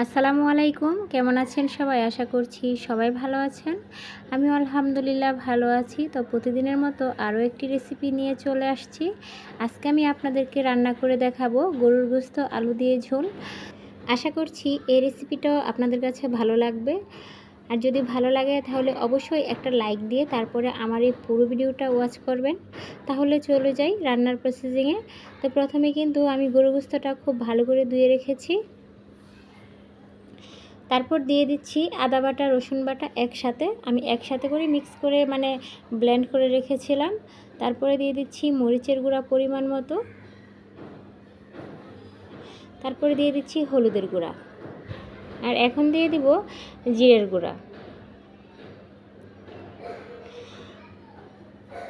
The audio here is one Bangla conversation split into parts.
আসসালামু আলাইকুম, কেমন আছেন সবাই? আশা করছি সবাই ভালো আছেন। আমি আলহামদুলিল্লাহ ভালো আছি। তো প্রতিদিনের মতো আরও একটি রেসিপি নিয়ে চলে আসছি। আজকে আমি আপনাদেরকে রান্না করে দেখাবো গরুর গোশত আলু দিয়ে ঝোল। আশা করছি এই রেসিপিটাও আপনাদের কাছে ভালো লাগবে। আর যদি ভালো লাগে তাহলে অবশ্যই একটা লাইক দিয়ে তারপরে আমার এই পুরো ভিডিওটা ওয়াচ করবেন। তাহলে চলে যাই রান্নার প্রসেসিংয়ে। তো প্রথমে কিন্তু আমি গরুর গোশতটা খুব ভালো করে ধুয়ে রেখেছি। তারপর দিয়ে দিচ্ছি আদা বাটা রসুন বাটা আমি একসাথে করে মিক্স করে ব্লেন্ড করে রেখেছিলাম। তারপরে দিয়ে দিচ্ছি মরিচের গুঁড়া পরিমাণ মতো, তারপরে দিয়ে দিচ্ছি হলুদের গুঁড়া, আর এখন দিয়ে দিব জিরের গুঁড়া।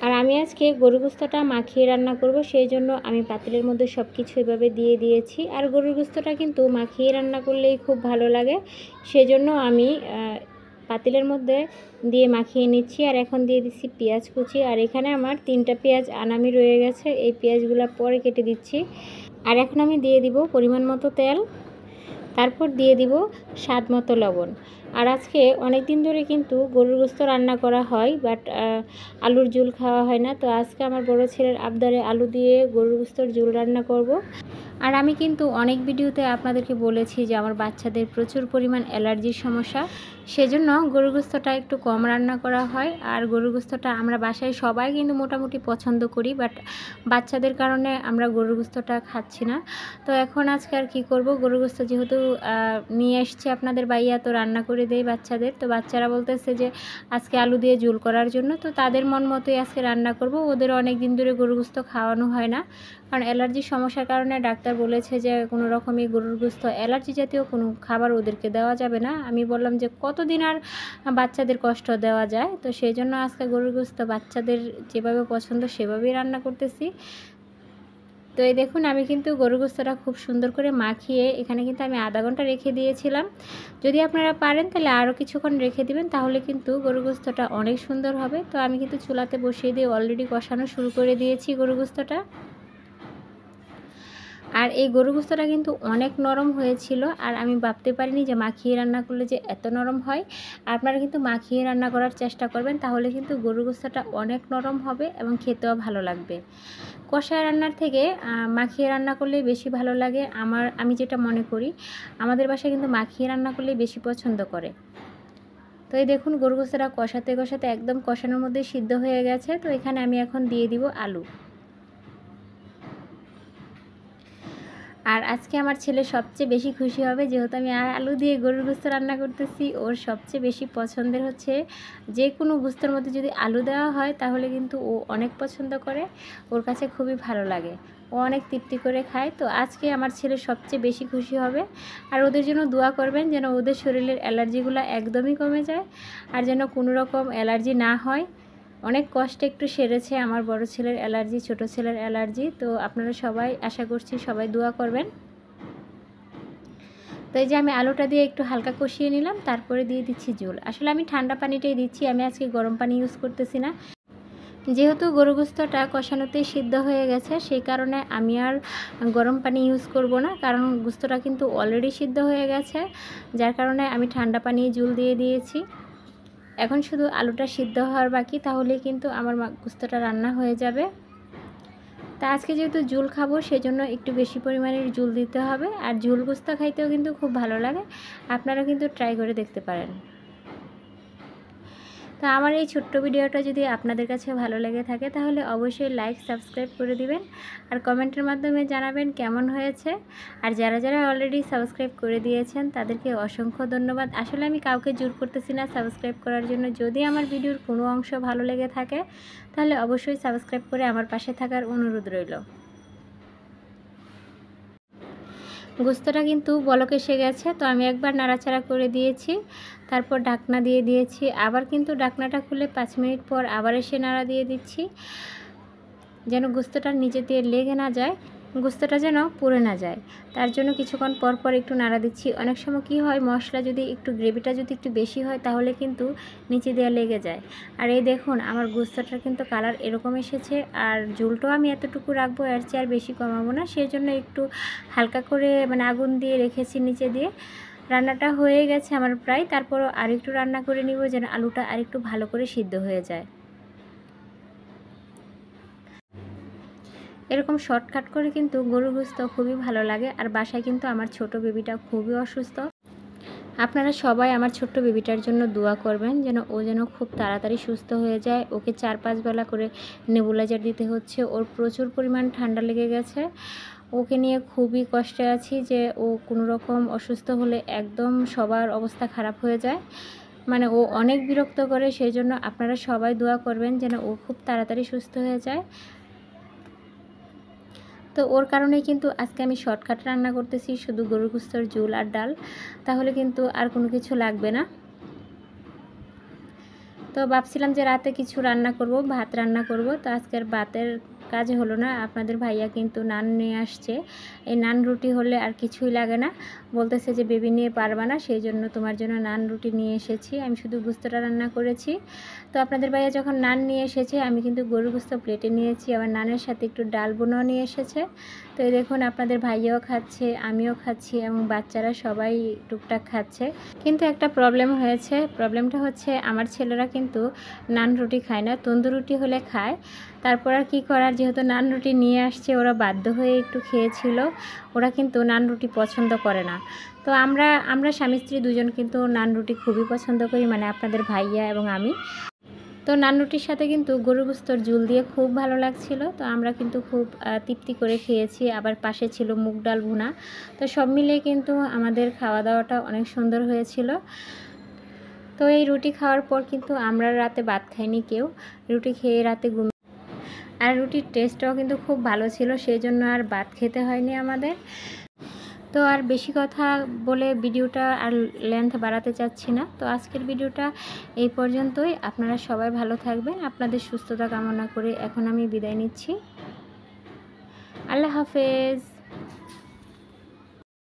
আর আমি আজকে গরুর গোশতটা মাখিয়ে রান্না করব, সেই জন্য আমি পাতিলের মধ্যে সব কিছু এভাবে দিয়ে দিয়েছি। আর গরুর গোশতটা কিন্তু মাখিয়ে রান্না করলেই খুব ভালো লাগে, সেজন্য আমি পাতিলের মধ্যে দিয়ে মাখিয়ে নিচ্ছি। আর এখন দিয়ে দিচ্ছি পেঁয়াজ কুচি, আর এখানে আমার 3টা পেঁয়াজ আনামি রয়ে গেছে, এই পেঁয়াজগুলো পরে কেটে দিচ্ছি। আর এখন আমি দিয়ে দিব পরিমাণ মতো তেল, তারপর দিয়ে দিব স্বাদ মতো লবণ। আর আজকে অনেক দিন ধরে কিন্তু গরুর গোশত রান্না করা হয়, বাট আলুর ঝোল খাওয়া হয় না। তো আজকে আমার বড় ছেলের আবদারে আলু দিয়ে গরুর গোশতর ঝোল রান্না করব। আর আমি কিন্তু অনেক ভিডিওতে আপনাদেরকে বলেছি যে আমার বাচ্চাদের প্রচুর পরিমাণ অ্যালার্জির সমস্যা, সেজন্য গরুর গোশতটা একটু কম রান্না করা হয়। আর গরুর গোশতটা আমরা বাসায় সবাই কিন্তু মোটামুটি পছন্দ করি, বাট বাচ্চাদের কারণে আমরা গরুর গোশতটা খাচ্ছি না। তো এখন আজকে আর কী করব, গরুর গোশত যেহেতু নিয়ে এসছি আপনাদের বাইয়া, তো রান্না করে দেই বাচ্চাদের। তো বাচ্চারা বলতেছে যে আজকে আলু দিয়ে ঝোল করার জন্য, তো তাদের মন মতোই আজকে রান্না করব। ওদের অনেক দিন ধরে গরুর গোশত খাওয়ানো হয় না, কারণ অ্যালার্জির সমস্যার কারণে ডাক্তার বলেছে যে কোনো রকমই গরুর গোশত অ্যালার্জি জাতীয় কোনো খাবার ওদেরকে দেওয়া যাবে না। আমি বললাম যে কতদিন আর বাচ্চাদের কষ্ট দেওয়া যায়, তো সেই জন্য আজকে গরুর গোশত বাচ্চাদের যেভাবে পছন্দ সেভাবেই রান্না করতেছি। তো এই দেখুন, আমি কিন্তু গরুর গোশতটা খুব সুন্দর করে মাখিয়ে এখানে কিন্তু আমি আধা ঘন্টা রেখে দিয়েছিলাম। যদি আপনারা পারেন তাহলে আরও কিছুক্ষণ রেখে দিবেন, তাহলে কিন্তু গরুর গোশতটা অনেক সুন্দর হবে। তো আমি কিন্তু চুলাতে বসিয়ে দিয়ে অলরেডি কষানো শুরু করে দিয়েছি গরুর গোশতটা। আর এই গরুর গোশতটা কিন্তু অনেক নরম হয়েছিল, আর আমি ভাবতে পারিনি যে মাখিয়ে রান্না করলে যে এত নরম হয়। আপনারা কিন্তু মাখিয়ে রান্না করার চেষ্টা করবেন, তাহলে কিন্তু গরুর গোশতটা অনেক নরম হবে এবং খেতেও ভালো লাগবে। কষায় রান্নার থেকে মাখিয়ে রান্না করলেই বেশি ভালো লাগে। আমি যেটা মনে করি, আমাদের বাসায় কিন্তু মাখিয়ে রান্না করলেই বেশি পছন্দ করে। তো এই দেখুন, গরুর গোশতটা কষাতে কষাতে একদম কষানোর মধ্যে সিদ্ধ হয়ে গেছে। তো এখানে আমি এখন দিয়ে দিব আলু। আর আজকে আমার ছেলে সবচেয়ে বেশি খুশি হবে, যেহেতু আমি আলু দিয়ে গরুর গোশত রান্না করতেছি। ওর সবচেয়ে বেশি পছন্দের হচ্ছে যে কোনো গোশতের মধ্যে যদি আলু দেওয়া হয় তাহলে কিন্তু ও অনেক পছন্দ করে, ওর কাছে খুবই ভালো লাগে, ও অনেক তৃপ্তি করে খায়। তো আজকে আমার ছেলে সবচেয়ে বেশি খুশি হবে। আর ওদের জন্য দোয়া করবেন যেন ওদের শরীরের অ্যালার্জিগুলো একদমই কমে যায়, আর যেন কোনো রকম অ্যালার্জি না হয়। অনেক কষ্টে একটু সেরেছে আমার বড় ছেলের অ্যালার্জি, ছোট ছেলের অ্যালার্জি। তো আপনারা সবাই, আশা করছি সবাই দোয়া করবেন। তো এই যে আমি আলুটা দিয়ে একটু হালকা কষিয়ে নিলাম, তারপরে দিয়ে দিচ্ছি ঝোল। আসলে আমি ঠান্ডা পানিটাই দিচ্ছি, আমি আজকে গরম পানি ইউজ করতেছি না। যেহেতু গরুর গোশতটা কষানোতেই সিদ্ধ হয়ে গেছে, সেই কারণে আমি আর গরম পানি ইউজ করব না, কারণ গোশতটা কিন্তু অলরেডি সিদ্ধ হয়ে গেছে, যার কারণে আমি ঠান্ডা পানি ঝোল দিয়ে দিয়েছি। এখন শুধু আলুটা সিদ্ধ হওয়ার বাকি, তাহলেই কিন্তু আমার গোশতটা রান্না হয়ে যাবে। তা আজকে যেহেতু ঝোল খাবো, সেজন্য একটু বেশি পরিমাণের ঝোল দিতে হবে। আর ঝোল গোশত খাইতেও কিন্তু খুব ভালো লাগে, আপনারা কিন্তু ট্রাই করে দেখতে পারেন। তো আমার এই ছোট্ট ভিডিওটা যদি আপনাদের কাছে ভালো লেগে থাকে তাহলে অবশ্যই লাইক সাবস্ক্রাইব করে দিবেন, আর কমেন্টের মাধ্যমে জানাবেন কেমন হয়েছে। আর যারা যারা অলরেডি সাবস্ক্রাইব করে দিয়েছেন তাদেরকে অসংখ্য ধন্যবাদ। আসলে আমি কাউকে জোর করতেছি না সাবস্ক্রাইব করার জন্য। যদি আমার ভিডিওর কোনো অংশ ভালো লেগে থাকে তাহলে অবশ্যই সাবস্ক্রাইব করে আমার পাশে থাকার অনুরোধ রইল। গোশতটা কিন্তু বলক এসে গেছে, তো আমি একবার নাড়াচাড়া করে দিয়েছি, তারপর ঢাকনা দিয়ে দিয়েছি। আবার কিন্তু ঢাকনাটা খুলে 5 মিনিট পর আবার এসে নাড়া দিয়ে দিচ্ছি, যেন গোশতটা নিচে দিয়ে লেগে না যায়, গোশতটা যেন পুড়ে না যায়। তার জন্য কিছুক্ষণ পর পর একটু নাড়া দিচ্ছি। অনেক সময় কি হয়, মশলা যদি একটু গ্রেভিটা যদি একটু বেশি হয় তাহলে কিন্তু নিচে দিয়ে লেগে যায়। আর এই দেখুন, আমার গোশতটার কিন্তু কালার এরকম এসেছে। আর ঝোলটাও আমি এতটুকু রাখবো, এর চেয়ে আর বেশি কমাবো না, সেই জন্য একটু হালকা করে আগুন দিয়ে রেখেছি নিচে দিয়ে। রান্নাটা হয়ে গেছে আমার প্রায়, তারপরও আরেকটু রান্না করে নিব যেন আলুটা আরেকটু ভালো করে সিদ্ধ হয়ে যায়। এরকম শর্টকাট করে কিন্তু গরুর গোশত খুবই ভালো লাগে। আর বাসায় কিন্তু আমার ছোট বেবিটা খুবই অসুস্থ। আপনারা সবাই আমার ছোট্ট বেবিটার জন্য দোয়া করবেন যেন ও যেন খুব তাড়াতাড়ি সুস্থ হয়ে যায়। ওকে 4-5 বেলা করে নেবুলাইজার দিতে হচ্ছে। ওর প্রচুর পরিমাণ ঠান্ডা লেগে গেছে। ওকে নিয়ে খুবই কষ্টে আছি যে ও কোনো রকম অসুস্থ হলে একদম সবার অবস্থা খারাপ হয়ে যায়। মানে ও অনেক বিরক্ত করে, সেই জন্য আপনারা সবাই দোয়া করবেন যেন ও খুব তাড়াতাড়ি সুস্থ হয়ে যায়। তো ওর কারণেই কিন্তু আজকে আমি শর্টকাট রান্না করতেছি, শুধু গরুর গোশতের ঝোল আর ডাল, তাহলে কিন্তু আর কোনো কিছু লাগবে না। তো ভাবছিলাম যে রাতে কিছু রান্না করব, ভাত রান্না করব। তো আজকের ভাতের কাজ হলো না, আপনাদের ভাইয়া কিন্তু নান নিয়ে আসছে। এই নান রুটি হলে আর কিছুই লাগে না, বলতেছে যে বেবি নিয়ে পারবা না, সেই জন্য তোমার জন্য নান রুটি নিয়ে এসেছি। আমি শুধু গোশতটা রান্না করেছি। তো আপনাদের ভাইয়া যখন নান নিয়ে এসেছে, আমি কিন্তু গরুর গোশত প্লেটে নিয়েছি, আবার নানের সাথে একটু ডাল বোনাও নিয়ে এসেছে। তো এই দেখুন আপনাদের ভাইয়াও খাচ্ছে, আমিও খাচ্ছি এবং বাচ্চারা সবাই টুকটাক খাচ্ছে। কিন্তু একটা প্রবলেম হয়েছে, প্রবলেমটা হচ্ছে আমার ছেলেরা কিন্তু নান রুটি খায় না, তন্দুর রুটি হলে খায়। তারপর আর কী করার, যেহেতু নান রুটি নিয়ে আসছে ওরা বাধ্য হয়ে একটু খেয়েছিল। ওরা কিন্তু নান রুটি পছন্দ করে না। তো আমরা স্বামী স্ত্রী দুজন কিন্তু নান রুটি খুবই পছন্দ করি, মানে আপনাদের ভাইয়া এবং আমি। তো নান রুটির সাথে কিন্তু গরুর গোশতর ঝোল দিয়ে খুব ভালো লাগছিল। তো আমরা কিন্তু খুব তৃপ্তি করে খেয়েছি। আবার পাশে ছিল মুগ ডাল ভুনা। তো সব মিলিয়ে কিন্তু আমাদের খাওয়া দাওয়াটা অনেক সুন্দর হয়েছিল। তো এই রুটি খাওয়ার পর কিন্তু আমরা রাতে ভাত খাইনি কেউ, রুটি খেয়ে রাতে আর রুটির টেস্টটাও কিন্তু খুব ভালো ছিল, সেই জন্য আর ভাত খেতে হয়নি আমাদের। তো আর বেশি কথা বলে ভিডিওটা আর লেন্থ বাড়াতে চাচ্ছি না। তো আজকের ভিডিওটা এই পর্যন্তই। আপনারা সবাই ভালো থাকবেন, আপনাদের সুস্থতা কামনা করে এখন আমি বিদায় নিচ্ছি। আল্লাহ হাফেজ।